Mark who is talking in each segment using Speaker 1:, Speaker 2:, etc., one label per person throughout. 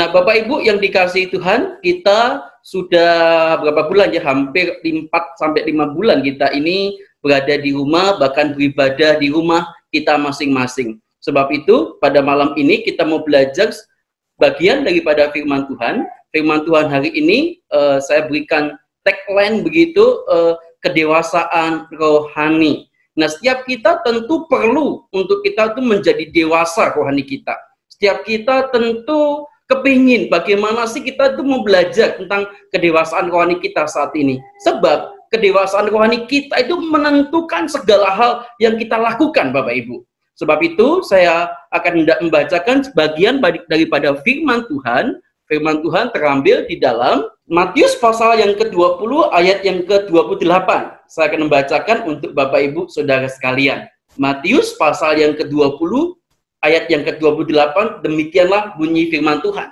Speaker 1: Nah, Bapak Ibu yang dikasihi Tuhan, kita sudah berapa bulan ya? Hampir 4 sampai 5 bulan kita ini berada di rumah, bahkan beribadah di rumah kita masing-masing. Sebab itu, pada malam ini kita mau belajar bagian daripada firman Tuhan. Firman Tuhan hari ini saya berikan tagline begitu, kedewasaan rohani. Nah, setiap kita tentu perlu untuk kita tuh menjadi dewasa rohani kita. Setiap kita tentu kepingin bagaimana sih kita tuh mau belajar tentang kedewasaan rohani kita saat ini. Sebab kedewasaan rohani kita itu menentukan segala hal yang kita lakukan, Bapak Ibu. Sebab itu saya akan hendak membacakan sebagian daripada firman Tuhan. Firman Tuhan terambil di dalam Matius pasal yang ke-20 ayat yang ke-28. Saya akan membacakan untuk Bapak Ibu Saudara sekalian. Matius pasal yang ke-20 ayat yang ke-28, demikianlah bunyi firman Tuhan.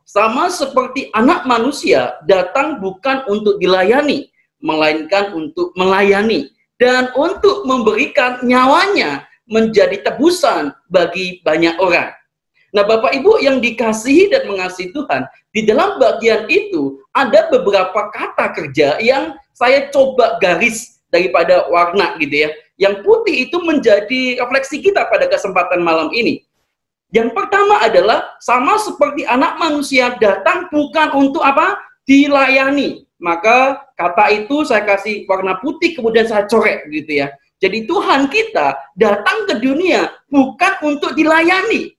Speaker 1: Sama seperti anak manusia datang bukan untuk dilayani, melainkan untuk melayani dan untuk memberikan nyawanya menjadi tebusan bagi banyak orang. Nah, Bapak Ibu yang dikasihi dan mengasihi Tuhan, di dalam bagian itu ada beberapa kata kerja yang saya coba garis daripada warna gitu ya. Yang putih itu menjadi refleksi kita pada kesempatan malam ini. Yang pertama adalah sama seperti anak manusia datang bukan untuk apa? Dilayani. Maka kata itu saya kasih warna putih kemudian saya coret gitu ya. Jadi Tuhan kita datang ke dunia bukan untuk dilayani.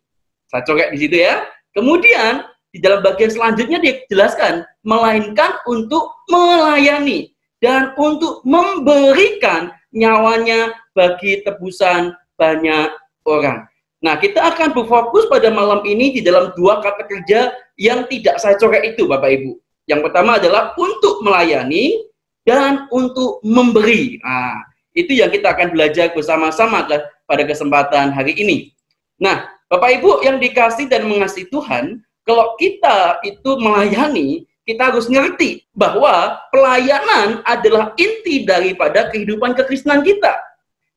Speaker 1: Saya coret di situ ya. Kemudian di dalam bagian selanjutnya dijelaskan melainkan untuk melayani dan untuk memberikan nyawanya bagi tebusan banyak orang. Nah, kita akan berfokus pada malam ini di dalam dua kata kerja yang tidak saya coret itu, Bapak Ibu. Yang pertama adalah untuk melayani dan untuk memberi. Nah, itu yang kita akan belajar bersama-sama pada kesempatan hari ini. Nah, Bapak Ibu yang dikasih dan mengasihi Tuhan, kalau kita itu melayani, kita harus ngerti bahwa pelayanan adalah inti daripada kehidupan kekristenan kita.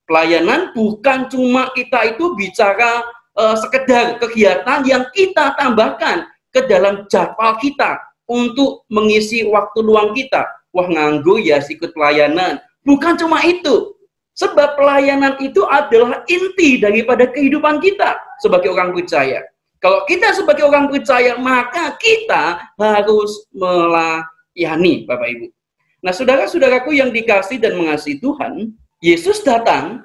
Speaker 1: Pelayanan bukan cuma kita itu bicara sekedar kegiatan yang kita tambahkan ke dalam jadwal kita untuk mengisi waktu luang kita. Wah, nganggur ya ikut pelayanan. Bukan cuma itu. Sebab pelayanan itu adalah inti daripada kehidupan kita sebagai orang percaya. Kalau kita sebagai orang percaya, maka kita harus melayani, Bapak Ibu. Nah, saudara-saudaraku yang dikasih dan mengasihi Tuhan, Yesus datang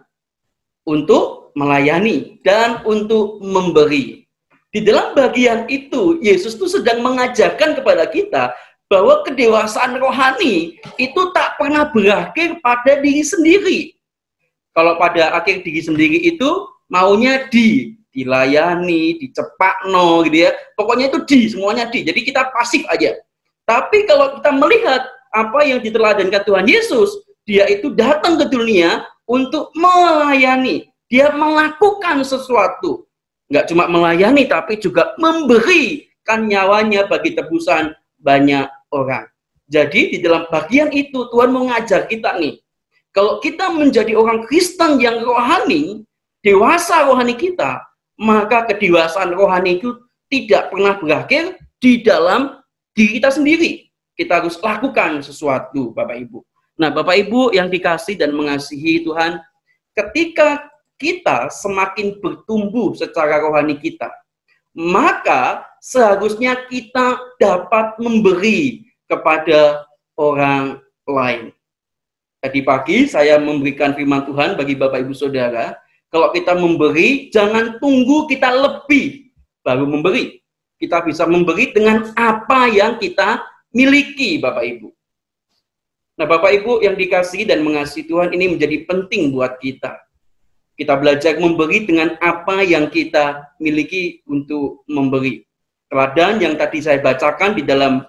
Speaker 1: untuk melayani dan untuk memberi. Di dalam bagian itu, Yesus itu sedang mengajarkan kepada kita bahwa kedewasaan rohani itu tak pernah berakhir pada diri sendiri. Kalau pada akhir diri sendiri itu maunya dilayani, dicepakno gitu ya. Pokoknya itu semuanya Jadi kita pasif aja. Tapi kalau kita melihat apa yang diteladankan Tuhan Yesus, dia itu datang ke dunia untuk melayani. Dia melakukan sesuatu. Nggak cuma melayani, tapi juga memberikan nyawanya bagi tebusan banyak orang. Jadi di dalam bagian itu Tuhan mau ngajar kita nih. Kalau kita menjadi orang Kristen yang rohani, dewasa rohani kita, maka kedewasaan rohani itu tidak pernah berakhir di dalam diri kita sendiri. Kita harus lakukan sesuatu, Bapak Ibu. Nah, Bapak Ibu yang dikasih dan mengasihi Tuhan, ketika kita semakin bertumbuh secara rohani kita, maka seharusnya kita dapat memberi kepada orang lain. Tadi pagi saya memberikan firman Tuhan bagi Bapak Ibu Saudara, kalau kita memberi, jangan tunggu kita lebih baru memberi. Kita bisa memberi dengan apa yang kita miliki, Bapak Ibu. Nah, Bapak Ibu yang dikasihi dan mengasihi Tuhan, ini menjadi penting buat kita. Kita belajar memberi dengan apa yang kita miliki untuk memberi. Teladan yang tadi saya bacakan di dalam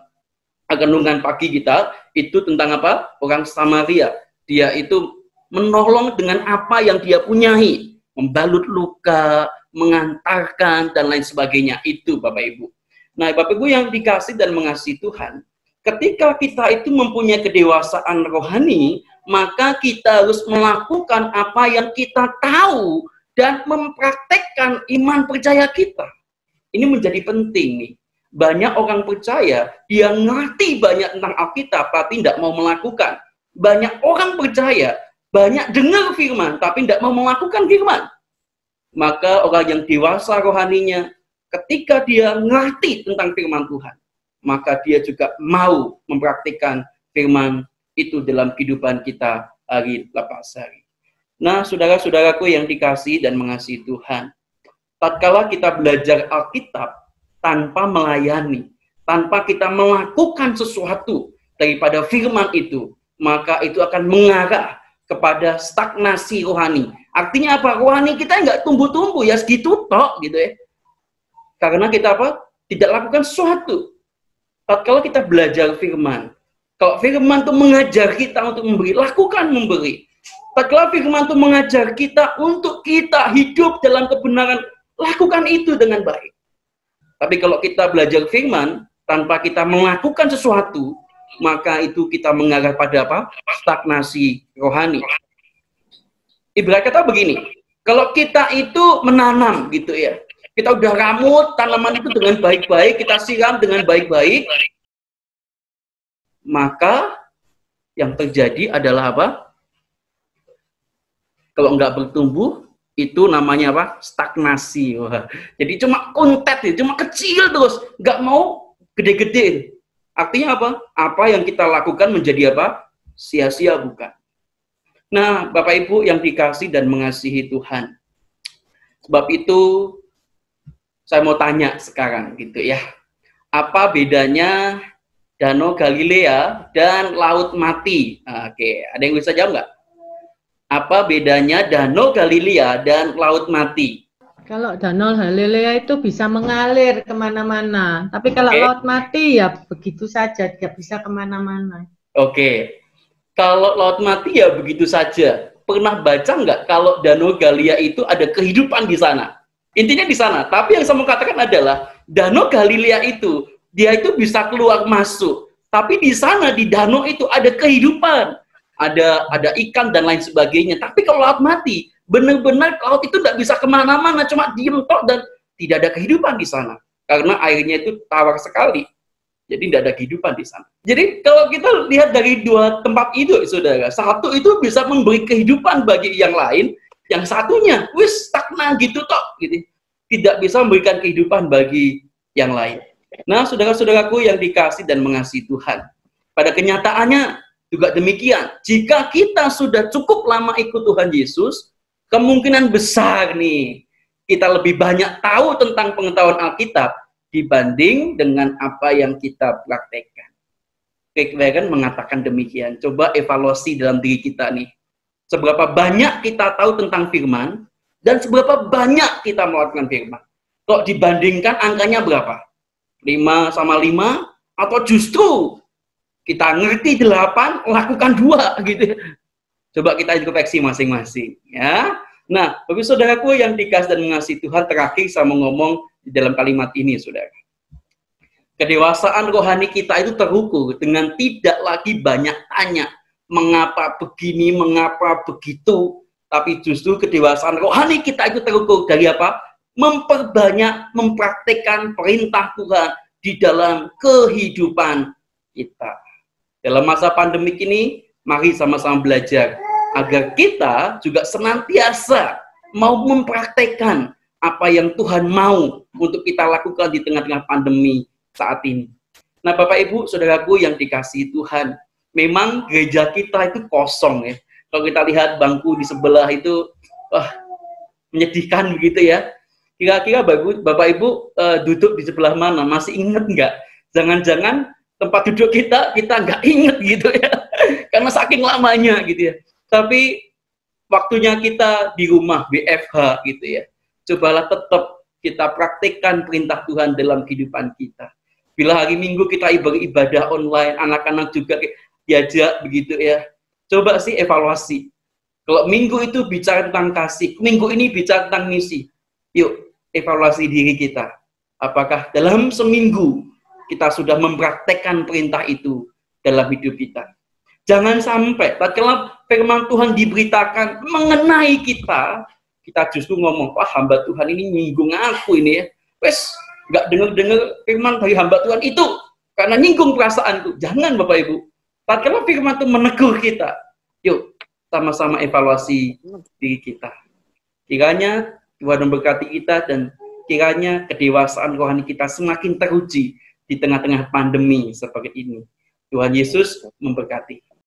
Speaker 1: renungan pagi kita, itu tentang apa? Orang Samaria. Dia itu menolong dengan apa yang dia punyai. Membalut luka, mengantarkan, dan lain sebagainya. Itu Bapak Ibu. Nah, Bapak Ibu yang dikasih dan mengasihi Tuhan, ketika kita itu mempunyai kedewasaan rohani, maka kita harus melakukan apa yang kita tahu dan mempraktekkan iman percaya kita. Ini menjadi penting nih. Banyak orang percaya, dia ngerti banyak tentang Alkitab, tapi tidak mau melakukan. Banyak orang percaya, banyak dengar firman, tapi tidak mau melakukan firman. Maka orang yang dewasa rohaninya, ketika dia ngerti tentang firman Tuhan, maka dia juga mau mempraktikkan firman itu dalam kehidupan kita hari lepas hari. Nah, saudara-saudaraku yang dikasihi dan mengasihi Tuhan, tatkala kita belajar Alkitab tanpa melayani, tanpa kita melakukan sesuatu daripada firman itu, maka itu akan mengarah kepada stagnasi rohani. Artinya apa? Rohani kita nggak tumbuh-tumbuh, ya segitu tok gitu ya. Karena kita apa? Tidak lakukan sesuatu. Tatkala kita belajar firman, kalau firman itu mengajar kita untuk memberi, lakukan memberi. Tatkala firman itu mengajar kita untuk kita hidup dalam kebenaran, lakukan itu dengan baik. Tapi kalau kita belajar firman tanpa kita melakukan sesuatu, maka itu kita mengarah pada apa? Stagnasi rohani. Ibarat kata begini, kalau kita itu menanam gitu ya, kita udah ramut tanaman itu dengan baik-baik, kita siram dengan baik-baik, maka yang terjadi adalah apa? Kalau nggak bertumbuh, itu namanya apa? Stagnasi. Wah. Jadi cuma kontet, cuma kecil terus, nggak mau gede-gedein. Artinya apa? Apa yang kita lakukan menjadi apa? Sia-sia bukan. Nah, Bapak Ibu yang dikasih dan mengasihi Tuhan. Sebab itu, saya mau tanya sekarang gitu ya. Apa bedanya Danau Galilea dan Laut Mati? Oke, ada yang bisa jawab nggak? Apa bedanya Danau Galilea dan Laut Mati?
Speaker 2: Kalau Danau Galilea itu bisa mengalir kemana-mana. Tapi kalau Laut Mati ya begitu saja, tidak bisa kemana-mana.
Speaker 1: Oke. Kalau Laut Mati ya begitu saja. Pernah baca nggak kalau Danau Galilea itu ada kehidupan di sana? Intinya di sana. Tapi yang saya mau katakan adalah Danau Galilea itu, dia itu bisa keluar masuk. Tapi di sana, di danau itu ada kehidupan. Ada ikan dan lain sebagainya. Tapi kalau Laut Mati, benar-benar laut itu tidak bisa kemana-mana, cuma diem tok dan tidak ada kehidupan di sana. Karena airnya itu tawar sekali. Jadi tidak ada kehidupan di sana. Jadi kalau kita lihat dari dua tempat itu, saudara, satu itu bisa memberi kehidupan bagi yang lain, yang satunya, wis stagnan gitu tok, gitu. Tidak bisa memberikan kehidupan bagi yang lain. Nah, saudara-saudaraku yang dikasih dan mengasihi Tuhan, pada kenyataannya juga demikian. Jika kita sudah cukup lama ikut Tuhan Yesus, kemungkinan besar nih kita lebih banyak tahu tentang pengetahuan Alkitab dibanding dengan apa yang kita praktekkan. Kekristenan mengatakan demikian. Coba evaluasi dalam diri kita nih. Seberapa banyak kita tahu tentang firman dan seberapa banyak kita melakukan firman. Kok dibandingkan angkanya berapa? 5 sama 5 atau justru kita ngerti 8, lakukan 2 gitu. Coba kita introspeksi masing-masing ya. Nah, Bapak saudaraku yang dikasih dan mengasihi Tuhan, terakhir saya mau ngomong di dalam kalimat ini, saudara. Kedewasaan rohani kita itu terukur dengan tidak lagi banyak tanya, mengapa begini, mengapa begitu, tapi justru kedewasaan rohani kita itu terukur dari apa? Memperbanyak, mempraktekkan perintah Tuhan di dalam kehidupan kita. Dalam masa pandemik ini, mari sama-sama belajar agar kita juga senantiasa mau mempraktekkan apa yang Tuhan mau untuk kita lakukan di tengah-tengah pandemi saat ini. Nah, Bapak Ibu, saudaraku yang dikasihi Tuhan, memang gereja kita itu kosong ya. Kalau kita lihat bangku di sebelah itu, wah, menyedihkan begitu ya. Kira-kira Bapak Ibu duduk di sebelah mana? Masih ingat nggak? Jangan-jangan tempat duduk kita nggak inget gitu ya. Karena saking lamanya gitu ya. Tapi waktunya kita di rumah, WFH gitu ya. Cobalah tetap kita praktikkan perintah Tuhan dalam kehidupan kita. Bila hari Minggu kita beribadah online, anak-anak juga diajak begitu ya. Coba sih evaluasi. Kalau Minggu itu bicara tentang kasih, Minggu ini bicara tentang misi. Yuk, evaluasi diri kita. Apakah dalam seminggu kita sudah mempraktekkan perintah itu dalam hidup kita? Jangan sampai tatkala firman Tuhan diberitakan mengenai kita, kita justru ngomong, wah hamba Tuhan ini nyinggung aku ini ya. Wes, nggak dengar-dengar firman dari hamba Tuhan itu karena nyinggung perasaanku. Jangan Bapak Ibu. Tatkala firman itu menegur kita, yuk sama-sama evaluasi diri kita. Kiranya Tuhan memberkati kita dan kiranya kedewasaan rohani kita semakin teruji di tengah-tengah pandemi seperti ini. Tuhan Yesus memberkati.